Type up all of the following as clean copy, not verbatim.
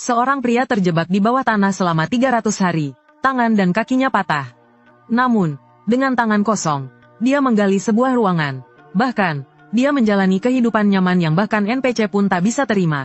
Seorang pria terjebak di bawah tanah selama 300 hari, tangan dan kakinya patah. Namun, dengan tangan kosong, dia menggali sebuah ruangan. Bahkan, dia menjalani kehidupan nyaman yang bahkan NPC pun tak bisa terima.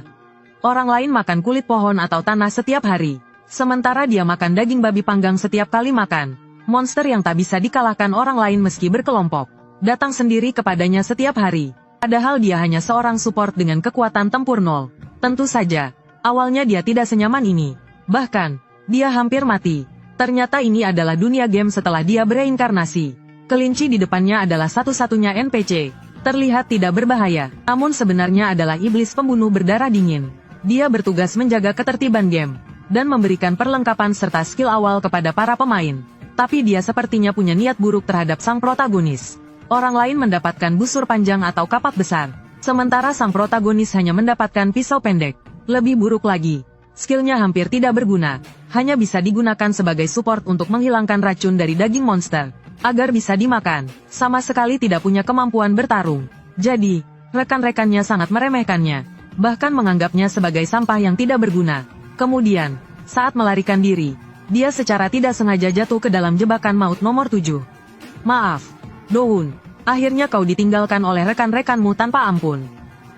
Orang lain makan kulit pohon atau tanah setiap hari, sementara dia makan daging babi panggang setiap kali makan. Monster yang tak bisa dikalahkan orang lain meski berkelompok, datang sendiri kepadanya setiap hari. Padahal dia hanya seorang support dengan kekuatan tempur 0. Tentu saja, awalnya dia tidak senyaman ini. Bahkan, dia hampir mati. Ternyata ini adalah dunia game setelah dia bereinkarnasi. Kelinci di depannya adalah satu-satunya NPC. Terlihat tidak berbahaya, namun sebenarnya adalah iblis pembunuh berdarah dingin. Dia bertugas menjaga ketertiban game, dan memberikan perlengkapan serta skill awal kepada para pemain. Tapi dia sepertinya punya niat buruk terhadap sang protagonis. Orang lain mendapatkan busur panjang atau kapak besar, sementara sang protagonis hanya mendapatkan pisau pendek. Lebih buruk lagi, skillnya hampir tidak berguna, hanya bisa digunakan sebagai support untuk menghilangkan racun dari daging monster, agar bisa dimakan, sama sekali tidak punya kemampuan bertarung. Jadi, rekan-rekannya sangat meremehkannya, bahkan menganggapnya sebagai sampah yang tidak berguna. Kemudian, saat melarikan diri, dia secara tidak sengaja jatuh ke dalam jebakan maut nomor 7. Maaf, Dohun, akhirnya kau ditinggalkan oleh rekan-rekanmu tanpa ampun.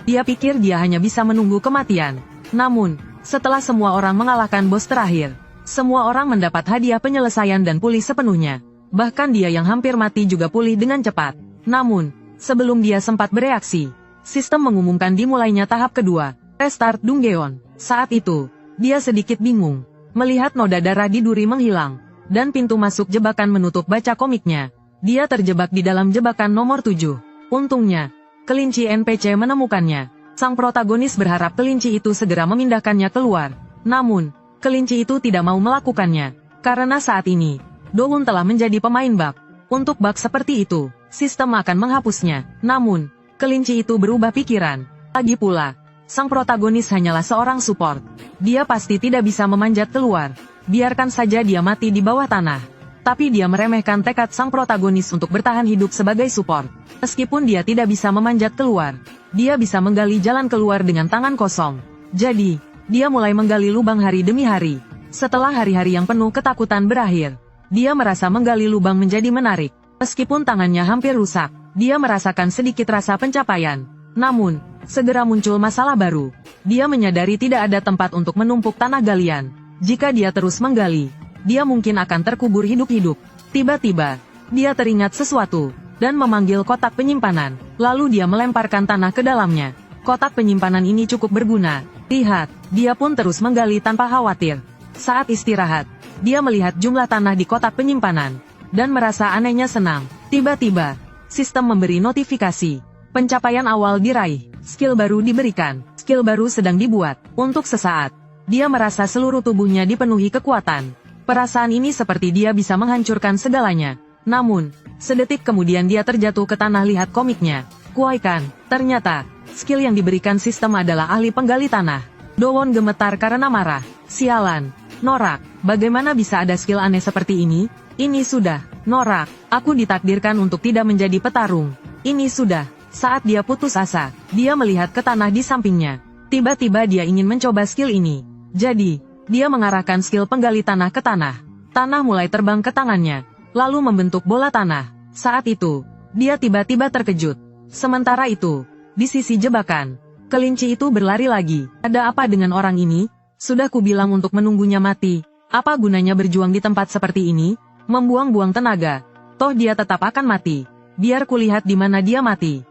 Dia pikir dia hanya bisa menunggu kematian. Namun, setelah semua orang mengalahkan bos terakhir, semua orang mendapat hadiah penyelesaian dan pulih sepenuhnya. Bahkan dia yang hampir mati juga pulih dengan cepat. Namun, sebelum dia sempat bereaksi, sistem mengumumkan dimulainya tahap kedua, Restart Dungeon. Saat itu, dia sedikit bingung, melihat noda darah di duri menghilang, dan pintu masuk jebakan menutup baca komiknya. Dia terjebak di dalam jebakan nomor 7. Untungnya, kelinci NPC menemukannya. Sang protagonis berharap kelinci itu segera memindahkannya keluar. Namun, kelinci itu tidak mau melakukannya. Karena saat ini, Dohun telah menjadi pemain bug. Untuk bug seperti itu, sistem akan menghapusnya. Namun, kelinci itu berubah pikiran. Lagi pula, sang protagonis hanyalah seorang support. Dia pasti tidak bisa memanjat keluar. Biarkan saja dia mati di bawah tanah. Tapi dia meremehkan tekad sang protagonis untuk bertahan hidup sebagai support. Meskipun dia tidak bisa memanjat keluar, dia bisa menggali jalan keluar dengan tangan kosong. Jadi, dia mulai menggali lubang hari demi hari. Setelah hari-hari yang penuh ketakutan berakhir, dia merasa menggali lubang menjadi menarik. Meskipun tangannya hampir rusak, dia merasakan sedikit rasa pencapaian. Namun, segera muncul masalah baru. Dia menyadari tidak ada tempat untuk menumpuk tanah galian. Jika dia terus menggali, dia mungkin akan terkubur hidup-hidup. Tiba-tiba, dia teringat sesuatu, dan memanggil kotak penyimpanan. Lalu dia melemparkan tanah ke dalamnya. Kotak penyimpanan ini cukup berguna. Lihat, dia pun terus menggali tanpa khawatir. Saat istirahat, dia melihat jumlah tanah di kotak penyimpanan, dan merasa anehnya senang. Tiba-tiba, sistem memberi notifikasi. Pencapaian awal diraih, skill baru diberikan, skill baru sedang dibuat. Untuk sesaat, dia merasa seluruh tubuhnya dipenuhi kekuatan. Perasaan ini seperti dia bisa menghancurkan segalanya. Namun, sedetik kemudian dia terjatuh ke tanah. Lihat komiknya. Kuaikan, ternyata, skill yang diberikan sistem adalah ahli penggali tanah. Dowon gemetar karena marah. Sialan, norak, bagaimana bisa ada skill aneh seperti ini? Ini sudah, norak, aku ditakdirkan untuk tidak menjadi petarung. Ini sudah, saat dia putus asa, dia melihat ke tanah di sampingnya. Tiba-tiba dia ingin mencoba skill ini. Jadi, dia mengarahkan skill penggali tanah ke tanah. Tanah mulai terbang ke tangannya, lalu membentuk bola tanah. Saat itu, dia tiba-tiba terkejut. Sementara itu, di sisi jebakan, kelinci itu berlari lagi. Ada apa dengan orang ini? Sudah kubilang untuk menunggunya mati. Apa gunanya berjuang di tempat seperti ini? Membuang-buang tenaga. Toh dia tetap akan mati. Biar kulihat di mana dia mati.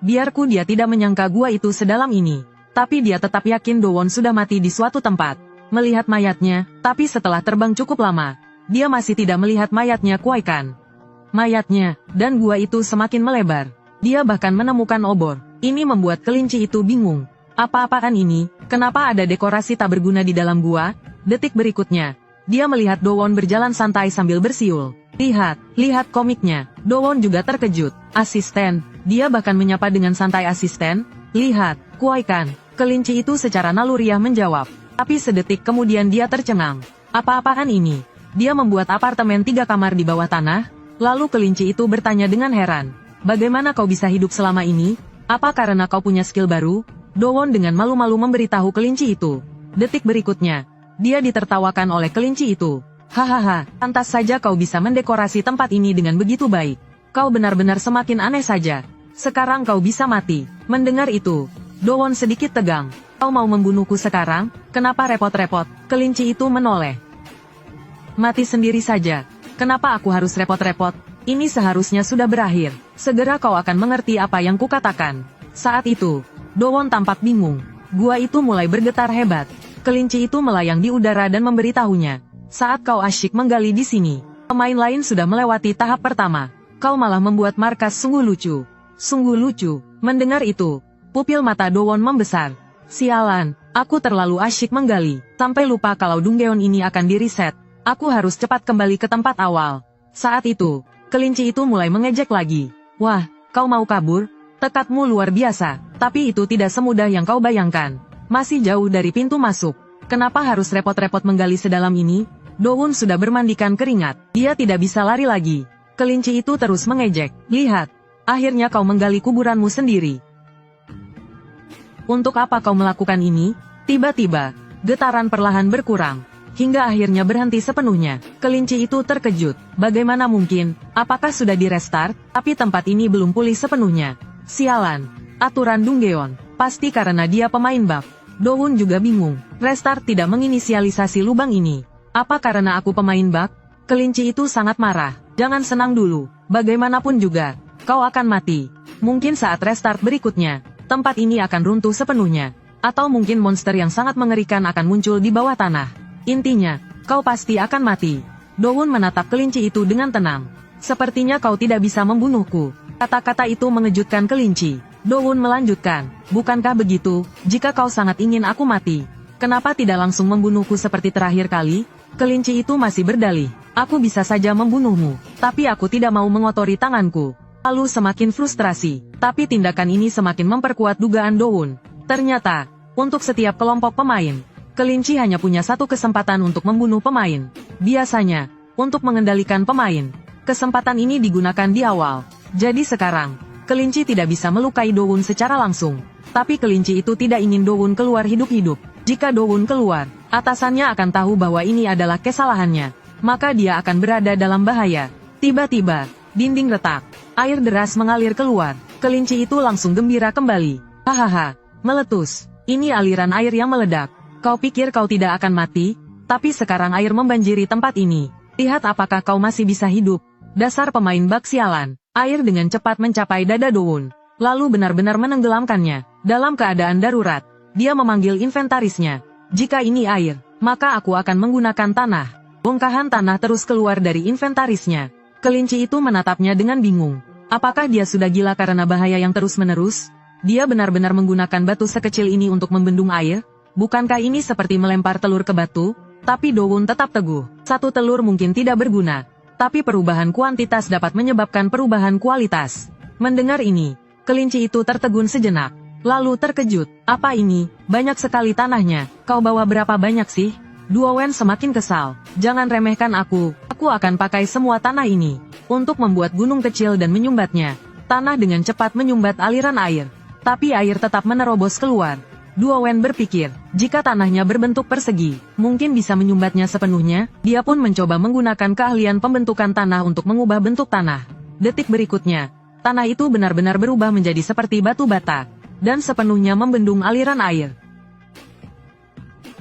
Biarku dia tidak menyangka gua itu sedalam ini. Tapi dia tetap yakin Dowon sudah mati di suatu tempat. Melihat mayatnya, tapi setelah terbang cukup lama, dia masih tidak melihat mayatnya Kuaikan. Mayatnya, dan gua itu semakin melebar. Dia bahkan menemukan obor. Ini membuat kelinci itu bingung. Apa-apaan ini? Kenapa ada dekorasi tak berguna di dalam gua? Detik berikutnya, dia melihat Dowon berjalan santai sambil bersiul. Lihat komiknya. Dowon juga terkejut. Asisten, dia bahkan menyapa dengan santai asisten. Lihat, Kuaikan. Kelinci itu secara naluriah menjawab. Tapi sedetik kemudian dia tercengang. Apa-apaan ini? Dia membuat apartemen 3 kamar di bawah tanah? Lalu kelinci itu bertanya dengan heran. Bagaimana kau bisa hidup selama ini? Apa karena kau punya skill baru? Dowon dengan malu-malu memberitahu kelinci itu. Detik berikutnya, dia ditertawakan oleh kelinci itu. Hahaha, pantas saja kau bisa mendekorasi tempat ini dengan begitu baik. Kau benar-benar semakin aneh saja. Sekarang kau bisa mati. Mendengar itu, Do-won sedikit tegang. Kau mau membunuhku sekarang? Kenapa repot-repot? Kelinci itu menoleh. Mati sendiri saja. Kenapa aku harus repot-repot? Ini seharusnya sudah berakhir. Segera kau akan mengerti apa yang kukatakan. Saat itu, Do-won tampak bingung. Gua itu mulai bergetar hebat. Kelinci itu melayang di udara dan memberitahunya. Saat kau asyik menggali di sini, pemain lain sudah melewati tahap pertama. Kau malah membuat markas sungguh lucu. Sungguh lucu. Mendengar itu, pupil mata Do-won membesar. Sialan, aku terlalu asyik menggali, sampai lupa kalau Dunggeon ini akan di-reset. Aku harus cepat kembali ke tempat awal. Saat itu, kelinci itu mulai mengejek lagi. Wah, kau mau kabur? Tekadmu luar biasa, tapi itu tidak semudah yang kau bayangkan. Masih jauh dari pintu masuk. Kenapa harus repot-repot menggali sedalam ini? Do-won sudah bermandikan keringat. Dia tidak bisa lari lagi. Kelinci itu terus mengejek. Lihat, akhirnya kau menggali kuburanmu sendiri. Untuk apa kau melakukan ini? Tiba-tiba, getaran perlahan berkurang. Hingga akhirnya berhenti sepenuhnya. Kelinci itu terkejut. Bagaimana mungkin? Apakah sudah di-restart? Tapi tempat ini belum pulih sepenuhnya. Sialan. Aturan Dunggeon. Pasti karena dia pemain bug. Do-won juga bingung. Restart tidak menginisialisasi lubang ini. Apa karena aku pemain bug? Kelinci itu sangat marah. Jangan senang dulu. Bagaimanapun juga, kau akan mati. Mungkin saat restart berikutnya, tempat ini akan runtuh sepenuhnya. Atau mungkin monster yang sangat mengerikan akan muncul di bawah tanah. Intinya, kau pasti akan mati. Do-won menatap kelinci itu dengan tenang. Sepertinya kau tidak bisa membunuhku. Kata-kata itu mengejutkan kelinci. Do-won melanjutkan, bukankah begitu, jika kau sangat ingin aku mati, kenapa tidak langsung membunuhku seperti terakhir kali? Kelinci itu masih berdalih, aku bisa saja membunuhmu, tapi aku tidak mau mengotori tanganku. Lalu semakin frustrasi, tapi tindakan ini semakin memperkuat dugaan Do-won. Ternyata, untuk setiap kelompok pemain, kelinci hanya punya satu kesempatan untuk membunuh pemain. Biasanya, untuk mengendalikan pemain, kesempatan ini digunakan di awal. Jadi sekarang, kelinci tidak bisa melukai Do-won secara langsung. Tapi kelinci itu tidak ingin Do-won keluar hidup-hidup. Jika Do-won keluar, atasannya akan tahu bahwa ini adalah kesalahannya. Maka dia akan berada dalam bahaya. Tiba-tiba, dinding retak. Air deras mengalir keluar. Kelinci itu langsung gembira kembali. Hahaha, meletus. Ini aliran air yang meledak. Kau pikir kau tidak akan mati? Tapi sekarang air membanjiri tempat ini. Lihat apakah kau masih bisa hidup. Dasar pemain bak sialan. Air dengan cepat mencapai dada Do-won. Lalu benar-benar menenggelamkannya. Dalam keadaan darurat, dia memanggil inventarisnya. Jika ini air, maka aku akan menggunakan tanah. Bongkahan tanah terus keluar dari inventarisnya. Kelinci itu menatapnya dengan bingung. Apakah dia sudah gila karena bahaya yang terus-menerus? Dia benar-benar menggunakan batu sekecil ini untuk membendung air? Bukankah ini seperti melempar telur ke batu? Tapi Do-won tetap teguh. Satu telur mungkin tidak berguna. Tapi perubahan kuantitas dapat menyebabkan perubahan kualitas. Mendengar ini, kelinci itu tertegun sejenak. Lalu terkejut. Apa ini? Banyak sekali tanahnya. Kau bawa berapa banyak sih? Do-won semakin kesal. Jangan remehkan aku. Aku akan pakai semua tanah ini untuk membuat gunung kecil dan menyumbatnya. Tanah dengan cepat menyumbat aliran air. Tapi air tetap menerobos keluar. Do-won berpikir, jika tanahnya berbentuk persegi, mungkin bisa menyumbatnya sepenuhnya. Dia pun mencoba menggunakan keahlian pembentukan tanah untuk mengubah bentuk tanah. Detik berikutnya, tanah itu benar-benar berubah menjadi seperti batu bata, dan sepenuhnya membendung aliran air.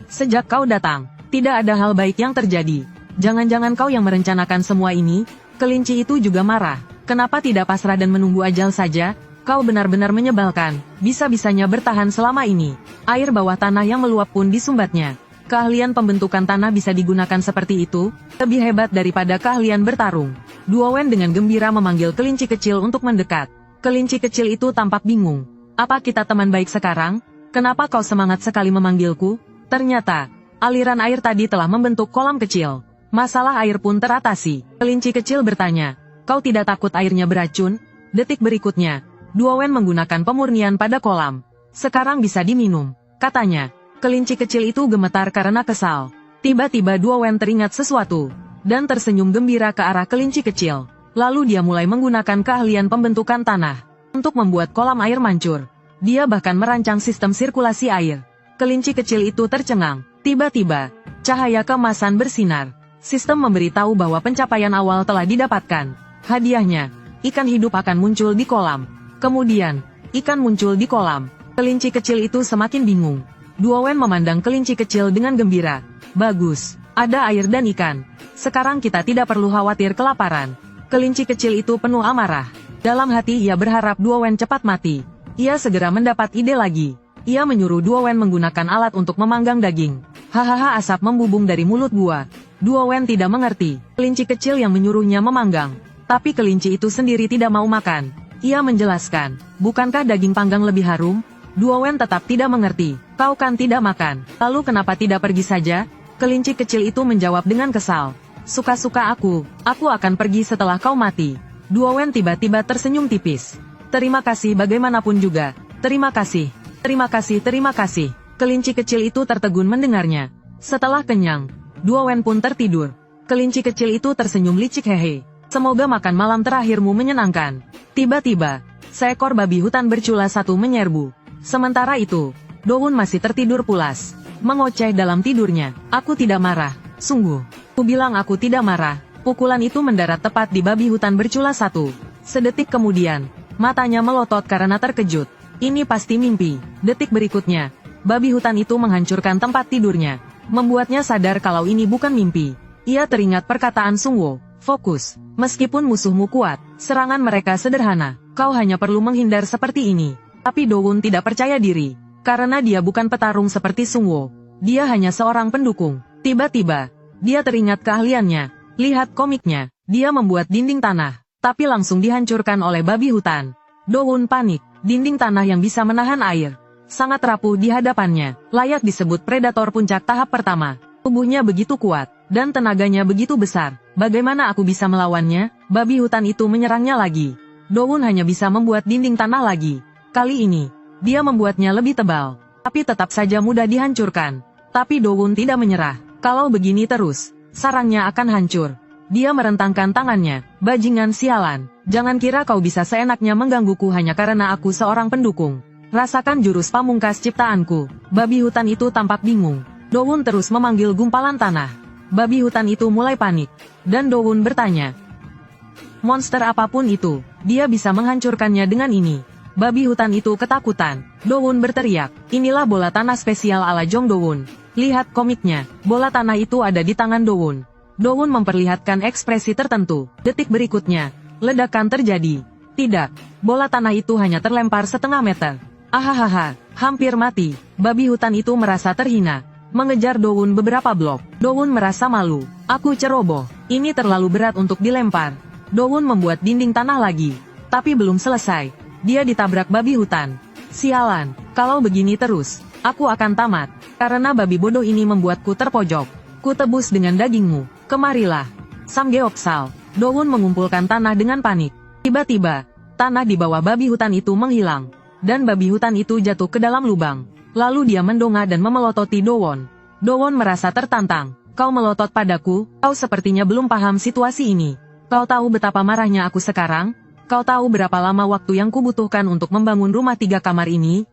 Sejak kau datang, tidak ada hal baik yang terjadi. Jangan-jangan kau yang merencanakan semua ini? Kelinci itu juga marah. Kenapa tidak pasrah dan menunggu ajal saja? Kau benar-benar menyebalkan, bisa-bisanya bertahan selama ini. Air bawah tanah yang meluap pun disumbatnya. Keahlian pembentukan tanah bisa digunakan seperti itu, lebih hebat daripada keahlian bertarung. Do-won dengan gembira memanggil kelinci kecil untuk mendekat. Kelinci kecil itu tampak bingung. Apa kita teman baik sekarang? Kenapa kau semangat sekali memanggilku? Ternyata, aliran air tadi telah membentuk kolam kecil. Masalah air pun teratasi. Kelinci kecil bertanya, kau tidak takut airnya beracun? Detik berikutnya, Do-won menggunakan pemurnian pada kolam. Sekarang bisa diminum, katanya. Kelinci kecil itu gemetar karena kesal. Tiba-tiba Do-won teringat sesuatu, dan tersenyum gembira ke arah kelinci kecil. Lalu dia mulai menggunakan keahlian pembentukan tanah untuk membuat kolam air mancur. Dia bahkan merancang sistem sirkulasi air. Kelinci kecil itu tercengang. Tiba-tiba, cahaya keemasan bersinar. Sistem memberitahu bahwa pencapaian awal telah didapatkan. Hadiahnya, ikan hidup akan muncul di kolam. Kemudian, ikan muncul di kolam. Kelinci kecil itu semakin bingung. Duowen memandang kelinci kecil dengan gembira. Bagus, ada air dan ikan. Sekarang kita tidak perlu khawatir kelaparan. Kelinci kecil itu penuh amarah. Dalam hati ia berharap Duowen cepat mati. Ia segera mendapat ide lagi. Ia menyuruh Duowen menggunakan alat untuk memanggang daging. Hahaha, asap membubung dari mulut gua. Duowen tidak mengerti. Kelinci kecil yang menyuruhnya memanggang. Tapi kelinci itu sendiri tidak mau makan. Ia menjelaskan, bukankah daging panggang lebih harum? Duowen tetap tidak mengerti. Kau kan tidak makan. Lalu kenapa tidak pergi saja? Kelinci kecil itu menjawab dengan kesal. Suka-suka aku akan pergi setelah kau mati. Duowen tiba-tiba tersenyum tipis. Terima kasih bagaimanapun juga. Terima kasih. Terima kasih, terima kasih. Kelinci kecil itu tertegun mendengarnya. Setelah kenyang, Duowen pun tertidur. Kelinci kecil itu tersenyum licik, hehe. Semoga makan malam terakhirmu menyenangkan. Tiba-tiba, seekor babi hutan bercula satu menyerbu. Sementara itu, Dowoon masih tertidur pulas. Mengoceh dalam tidurnya. Aku tidak marah. Sungguh. Ku bilang aku tidak marah. Pukulan itu mendarat tepat di babi hutan bercula satu. Sedetik kemudian, matanya melotot karena terkejut. Ini pasti mimpi. Detik berikutnya, babi hutan itu menghancurkan tempat tidurnya. Membuatnya sadar kalau ini bukan mimpi. Ia teringat perkataan Sungwo. Fokus. Meskipun musuhmu kuat, serangan mereka sederhana. Kau hanya perlu menghindar seperti ini. Tapi Dowoon tidak percaya diri. Karena dia bukan petarung seperti Sungwo. Dia hanya seorang pendukung. Tiba-tiba, dia teringat keahliannya. Lihat komiknya. Dia membuat dinding tanah. Tapi langsung dihancurkan oleh babi hutan. Dowoon panik. Dinding tanah yang bisa menahan air. Sangat rapuh di hadapannya. Layak disebut predator puncak tahap pertama. Tubuhnya begitu kuat. Dan tenaganya begitu besar. Bagaimana aku bisa melawannya? Babi hutan itu menyerangnya lagi. Dowoon hanya bisa membuat dinding tanah lagi. Kali ini, dia membuatnya lebih tebal. Tapi tetap saja mudah dihancurkan. Tapi Dowoon tidak menyerah. Kalau begini terus, sarangnya akan hancur. Dia merentangkan tangannya. Bajingan sialan. Jangan kira kau bisa seenaknya menggangguku hanya karena aku seorang pendukung. Rasakan jurus pamungkas ciptaanku. Babi hutan itu tampak bingung. Dowoon terus memanggil gumpalan tanah. Babi hutan itu mulai panik. Dan Dowoon bertanya, monster apapun itu, dia bisa menghancurkannya dengan ini. Babi hutan itu ketakutan. Dowoon berteriak, inilah bola tanah spesial ala Jong Dowoon. Lihat komiknya, bola tanah itu ada di tangan Dowoon. Dowoon memperlihatkan ekspresi tertentu. Detik berikutnya, ledakan terjadi. Tidak, bola tanah itu hanya terlempar setengah meter. Ahahaha, hampir mati. Babi hutan itu merasa terhina. Mengejar Dowoon beberapa blok. Dowoon merasa malu. Aku ceroboh. Ini terlalu berat untuk dilempar. Dowoon membuat dinding tanah lagi. Tapi belum selesai. Dia ditabrak babi hutan. Sialan, kalau begini terus, aku akan tamat. Karena babi bodoh ini membuatku terpojok. Ku tebus dengan dagingmu. Kemarilah. Samgyeopsal. Dowoon mengumpulkan tanah dengan panik. Tiba-tiba, tanah di bawah babi hutan itu menghilang. Dan babi hutan itu jatuh ke dalam lubang. Lalu dia mendongak dan memelototi Dowoon. Dowoon merasa tertantang. Kau melotot padaku, kau sepertinya belum paham situasi ini. Kau tahu betapa marahnya aku sekarang? Kau tahu berapa lama waktu yang kubutuhkan untuk membangun rumah 3 kamar ini?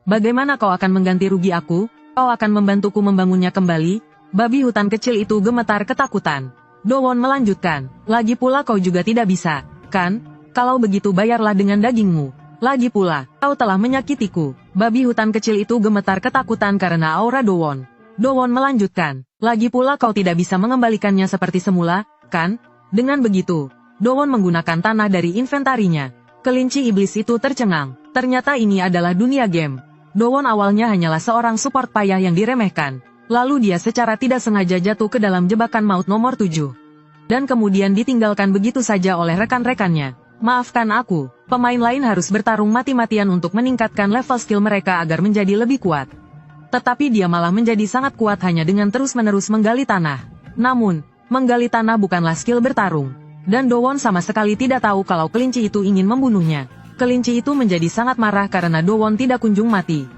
Bagaimana kau akan mengganti rugi aku? Kau akan membantuku membangunnya kembali? Babi hutan kecil itu gemetar ketakutan. Dowoon melanjutkan, lagi pula kau juga tidak bisa, kan? Kalau begitu bayarlah dengan dagingmu. Lagi pula, kau telah menyakitiku. Babi hutan kecil itu gemetar ketakutan karena aura Dowoon. Dowoon melanjutkan, lagi pula kau tidak bisa mengembalikannya seperti semula, kan? Dengan begitu, Dowoon menggunakan tanah dari inventarinya. Kelinci iblis itu tercengang. Ternyata ini adalah dunia game. Dowoon awalnya hanyalah seorang support payah yang diremehkan. Lalu dia secara tidak sengaja jatuh ke dalam jebakan maut nomor 7. Dan kemudian ditinggalkan begitu saja oleh rekan-rekannya. Maafkan aku, pemain lain harus bertarung mati-matian untuk meningkatkan level skill mereka agar menjadi lebih kuat. Tetapi dia malah menjadi sangat kuat hanya dengan terus-menerus menggali tanah. Namun, menggali tanah bukanlah skill bertarung. Dan Dowoon sama sekali tidak tahu kalau kelinci itu ingin membunuhnya. Kelinci itu menjadi sangat marah karena Dowoon tidak kunjung mati.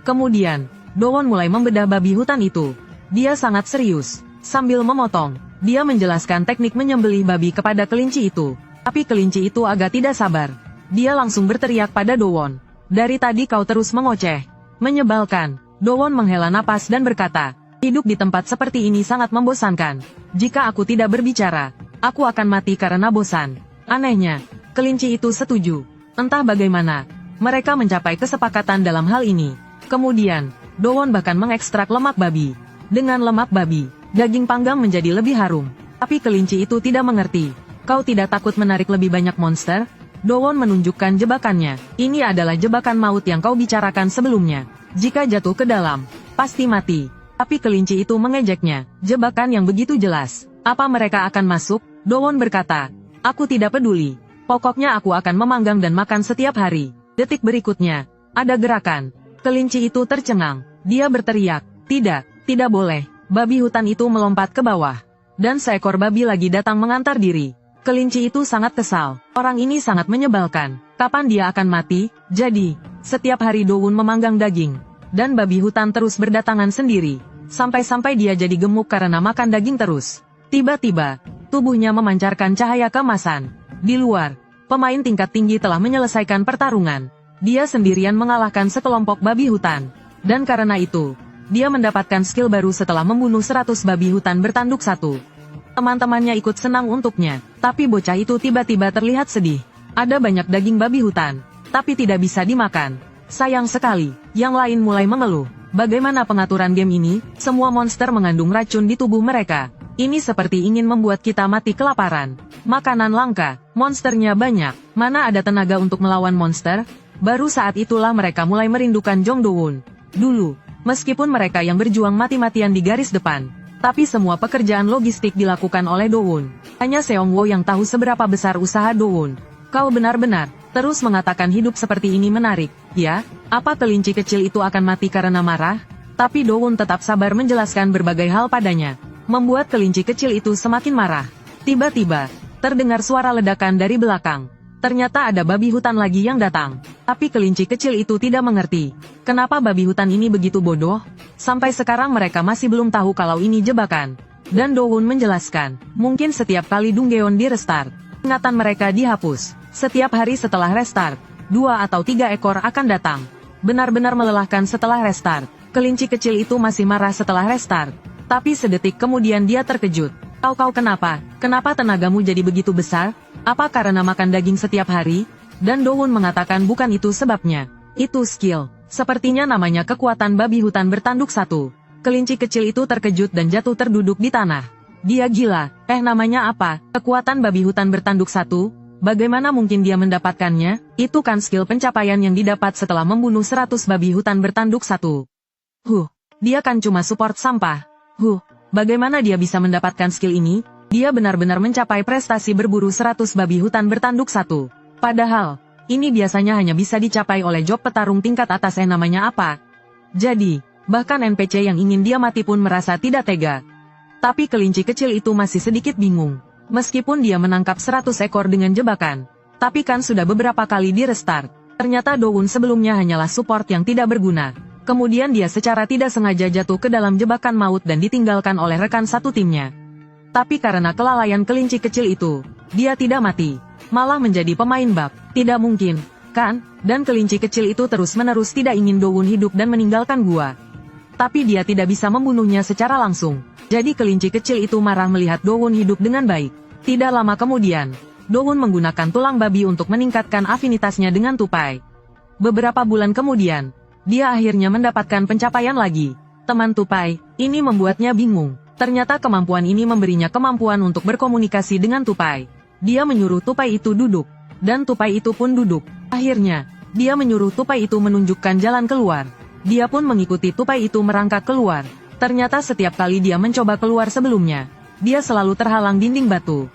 Kemudian, Dowoon mulai membedah babi hutan itu. Dia sangat serius. Sambil memotong, dia menjelaskan teknik menyembelih babi kepada kelinci itu. Tapi kelinci itu agak tidak sabar. Dia langsung berteriak pada Dowoon. Dari tadi kau terus mengoceh. Menyebalkan. Dowon menghela napas dan berkata, hidup di tempat seperti ini sangat membosankan. Jika aku tidak berbicara, aku akan mati karena bosan. Anehnya, kelinci itu setuju. Entah bagaimana, mereka mencapai kesepakatan dalam hal ini. Kemudian, Dowon bahkan mengekstrak lemak babi. Dengan lemak babi, daging panggang menjadi lebih harum. Tapi kelinci itu tidak mengerti. Kau tidak takut menarik lebih banyak monster? Dowon menunjukkan jebakannya. Ini adalah jebakan maut yang kau bicarakan sebelumnya. Jika jatuh ke dalam, pasti mati. Tapi kelinci itu mengejeknya. Jebakan yang begitu jelas. Apa mereka akan masuk? Dowon berkata, aku tidak peduli. Pokoknya aku akan memanggang dan makan setiap hari. Detik berikutnya, ada gerakan. Kelinci itu tercengang. Dia berteriak, tidak boleh. Babi hutan itu melompat ke bawah. Dan seekor babi lagi datang mengantar diri. Kelinci itu sangat kesal. Orang ini sangat menyebalkan. Kapan dia akan mati? Jadi, setiap hari Dowon memanggang daging. Dan babi hutan terus berdatangan sendiri. Sampai-sampai dia jadi gemuk karena makan daging terus. Tiba-tiba, tubuhnya memancarkan cahaya keemasan. Di luar, pemain tingkat tinggi telah menyelesaikan pertarungan. Dia sendirian mengalahkan sekelompok babi hutan. Dan karena itu, dia mendapatkan skill baru setelah membunuh 100 babi hutan bertanduk satu. Teman-temannya ikut senang untuknya. Tapi bocah itu tiba-tiba terlihat sedih. Ada banyak daging babi hutan, tapi tidak bisa dimakan. Sayang sekali. Yang lain mulai mengeluh. Bagaimana pengaturan game ini? Semua monster mengandung racun di tubuh mereka. Ini seperti ingin membuat kita mati kelaparan. Makanan langka, monsternya banyak. Mana ada tenaga untuk melawan monster? Baru saat itulah mereka mulai merindukan Jong Do-won. Dulu, meskipun mereka yang berjuang mati-matian di garis depan, tapi semua pekerjaan logistik dilakukan oleh Do-won. Hanya Seong-woo yang tahu seberapa besar usaha Do-won. Kau benar-benar terus mengatakan hidup seperti ini menarik, ya? Apa kelinci kecil itu akan mati karena marah? Tapi Do-won tetap sabar menjelaskan berbagai hal padanya, membuat kelinci kecil itu semakin marah. Tiba-tiba, terdengar suara ledakan dari belakang. Ternyata ada babi hutan lagi yang datang. Tapi kelinci kecil itu tidak mengerti. Kenapa babi hutan ini begitu bodoh? Sampai sekarang mereka masih belum tahu kalau ini jebakan. Dan Do-won menjelaskan, mungkin setiap kali Dunggeon di restart, ingatan mereka dihapus. Setiap hari setelah restart, 2 atau 3 ekor akan datang. Benar-benar melelahkan setelah restart. Kelinci kecil itu masih marah setelah restart. Tapi sedetik kemudian dia terkejut. Kau kenapa? Kenapa tenagamu jadi begitu besar? Apa karena makan daging setiap hari? Dan Do-won mengatakan bukan itu sebabnya. Itu skill. Sepertinya namanya kekuatan babi hutan bertanduk satu. Kelinci kecil itu terkejut dan jatuh terduduk di tanah. Dia gila. Namanya apa? Kekuatan babi hutan bertanduk satu? Bagaimana mungkin dia mendapatkannya? Itu kan skill pencapaian yang didapat setelah membunuh 100 babi hutan bertanduk satu. Dia kan cuma support sampah. Bagaimana dia bisa mendapatkan skill ini? Dia benar-benar mencapai prestasi berburu 100 babi hutan bertanduk satu. Padahal, ini biasanya hanya bisa dicapai oleh job petarung tingkat atas namanya apa? Jadi, bahkan NPC yang ingin dia mati pun merasa tidak tega. Tapi kelinci kecil itu masih sedikit bingung. Meskipun dia menangkap 100 ekor dengan jebakan, tapi kan sudah beberapa kali di restart. Ternyata Do-won sebelumnya hanyalah support yang tidak berguna. Kemudian dia secara tidak sengaja jatuh ke dalam jebakan maut dan ditinggalkan oleh rekan satu timnya. Tapi karena kelalaian kelinci kecil itu, dia tidak mati, malah menjadi pemain bab. Tidak mungkin, kan? Dan kelinci kecil itu terus-menerus tidak ingin Do-won hidup dan meninggalkan gua. Tapi dia tidak bisa membunuhnya secara langsung. Jadi kelinci kecil itu marah melihat Do-won hidup dengan baik. Tidak lama kemudian, Do-won menggunakan tulang babi untuk meningkatkan afinitasnya dengan tupai. Beberapa bulan kemudian, dia akhirnya mendapatkan pencapaian lagi. Teman tupai, ini membuatnya bingung. Ternyata kemampuan ini memberinya kemampuan untuk berkomunikasi dengan tupai. Dia menyuruh tupai itu duduk, dan tupai itu pun duduk. Akhirnya, dia menyuruh tupai itu menunjukkan jalan keluar. Dia pun mengikuti tupai itu merangkak keluar. Ternyata setiap kali dia mencoba keluar sebelumnya, dia selalu terhalang dinding batu.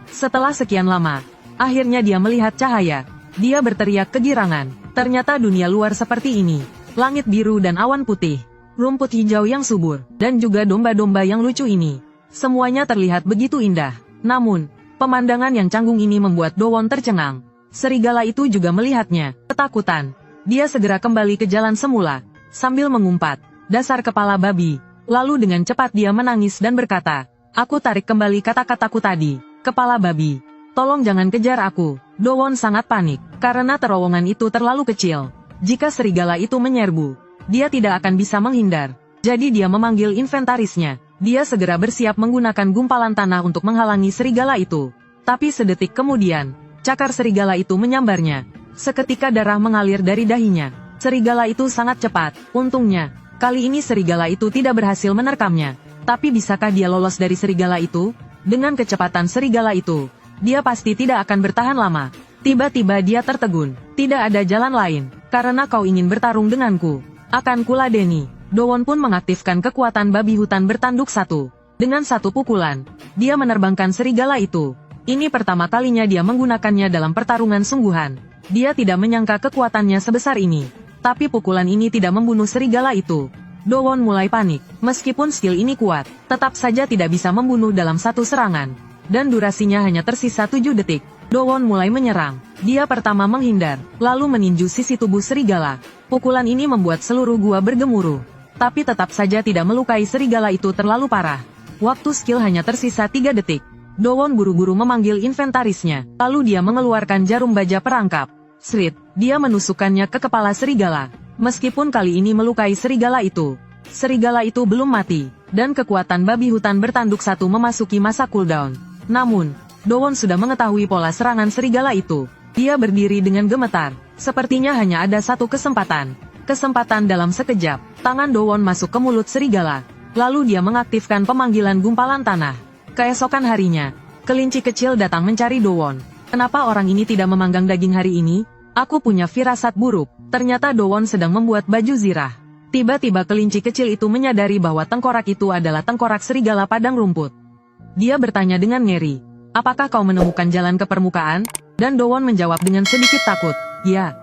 Setelah sekian lama, akhirnya dia melihat cahaya. Dia berteriak kegirangan. Ternyata dunia luar seperti ini. Langit biru dan awan putih. Rumput hijau yang subur. Dan juga domba-domba yang lucu ini. Semuanya terlihat begitu indah. Namun, pemandangan yang canggung ini membuat Do-won tercengang. Serigala itu juga melihatnya. Ketakutan. Dia segera kembali ke jalan semula. Sambil mengumpat. Dasar kepala babi. Lalu dengan cepat dia menangis dan berkata, aku tarik kembali kata-kataku tadi. Kepala babi. Tolong jangan kejar aku. Do-won sangat panik. Karena terowongan itu terlalu kecil. Jika serigala itu menyerbu, dia tidak akan bisa menghindar. Jadi dia memanggil inventarisnya. Dia segera bersiap menggunakan gumpalan tanah untuk menghalangi serigala itu. Tapi sedetik kemudian, cakar serigala itu menyambarnya. Seketika darah mengalir dari dahinya. Serigala itu sangat cepat. Untungnya, kali ini serigala itu tidak berhasil menerkamnya. Tapi bisakah dia lolos dari serigala itu? Dengan kecepatan serigala itu, dia pasti tidak akan bertahan lama. Tiba-tiba dia tertegun. Tidak ada jalan lain. Karena kau ingin bertarung denganku, akan kuladeni. Dowon pun mengaktifkan kekuatan babi hutan bertanduk satu. Dengan satu pukulan, dia menerbangkan serigala itu. Ini pertama kalinya dia menggunakannya dalam pertarungan sungguhan. Dia tidak menyangka kekuatannya sebesar ini. Tapi pukulan ini tidak membunuh serigala itu. Dowon mulai panik. Meskipun skill ini kuat, tetap saja tidak bisa membunuh dalam satu serangan. Dan durasinya hanya tersisa 7 detik. Dowon mulai menyerang. Dia pertama menghindar, lalu meninju sisi tubuh serigala. Pukulan ini membuat seluruh gua bergemuruh. Tapi tetap saja tidak melukai serigala itu terlalu parah. Waktu skill hanya tersisa 3 detik. Dowon buru-buru memanggil inventarisnya. Lalu dia mengeluarkan jarum baja perangkap. Srit, dia menusukkannya ke kepala serigala. Meskipun kali ini melukai serigala itu belum mati. Dan kekuatan babi hutan bertanduk satu memasuki masa cooldown. Namun, Dowon sudah mengetahui pola serangan serigala itu. Dia berdiri dengan gemetar. Sepertinya hanya ada satu kesempatan. Kesempatan dalam sekejap. Tangan Dowon masuk ke mulut serigala. Lalu dia mengaktifkan pemanggilan gumpalan tanah. Keesokan harinya, kelinci kecil datang mencari Dowon. Kenapa orang ini tidak memanggang daging hari ini? Aku punya firasat buruk. Ternyata Dowon sedang membuat baju zirah. Tiba-tiba kelinci kecil itu menyadari bahwa tengkorak itu adalah tengkorak serigala padang rumput. Dia bertanya dengan ngeri. Apakah kau menemukan jalan ke permukaan? Dan Dowon menjawab dengan sedikit takut. Ya.